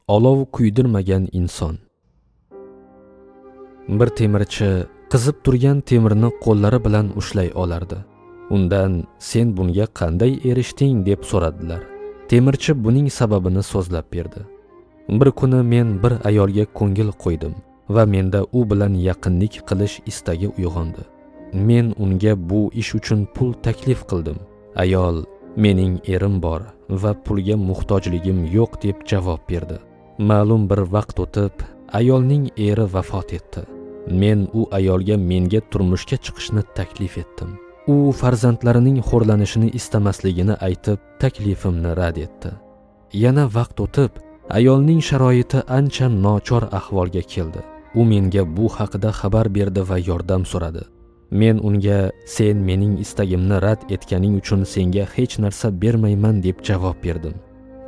olov kuydirmagan inson. Bir temirchi qizib turgan temirni qo'llari bilan ushlay olardi. Undan sen bunga qanday erishding deb so'radilar. Temirchi buning sababini so'zlab berdi. Bir kuni men bir ayolga ko'ngil qo'ydim va menda u bilan yaqinlik qilish istagi uyg'ondi. Men unga bu ish uchun pul taklif qildim. Ayol mening erim bor va pulga muhtojligim yo'q deb javob berdi. Ma'lum bir vaqt o'tib, ayolning eri vafot etdi. Men u ayolga menga turmushga chiqishni taklif etdim. U farzandlarining xo'rlanishini istamasligini aytib, taklifimni rad etdi. Yana vaqt o'tib, ayolning sharoiti ancha nochor ahvolga keldi. U menga bu haqida xabar berdi va yordam so'radi. Men unga sen mening istagimni rad etganing uchun senga hech narsa bermayman deb javob berdim.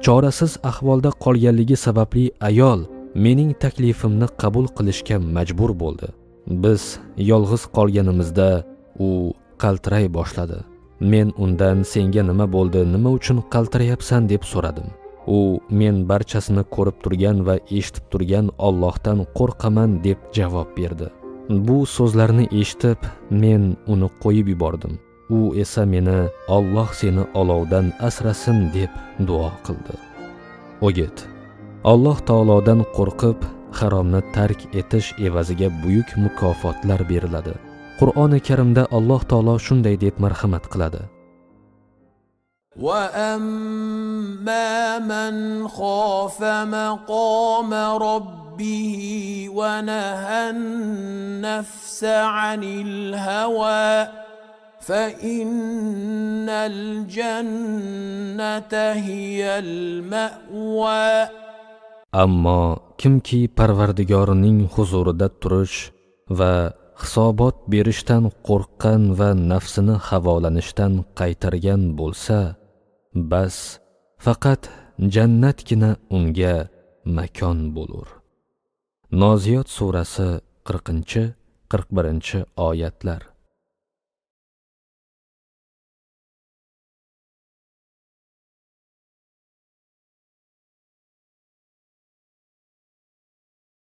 Chorasiz ahvolda qolganligi sababli ayol mening taklifimni qabul qilishga majbur bo'ldi. Biz yolg'iz qolganimizda u qaltiray boshladi. Men undan senga nima bo'ldi, nima uchun qaltirayapsan deb so'radim. U men barchasini ko'rib turgan va eshitib turgan Allohdan qo'rqaman deb javob berdi. Bu so'zlarni eshitib, men uni qo'yib yubordim. U esa meni Alloh seni olovdan asrasin deb duo qildi. O'git. Alloh taolodan qo'rqib, haromni tark etish evaziga buyuk mukofotlar beriladi. Qur'oni Karimda Alloh taolo shunday deb marhamat qiladi. وَأَمَّا مَنْ خَافَ مَقَامَ رَبِّهِ وَنَهَى النَّفْسَ عَنِ الْهَوَى فَإِنَّ الْجَنَّةَ هِيَ الْمَأْوَى. Ammo kimki Parvardigorining huzurida turish va hisobot berishdan qo'rqqan va nafsini havolanishdan qaytargan bo'lsa, bas faqat jannatgina unga makon bo'lur. Noziyot surasi 40-41 oyatlar.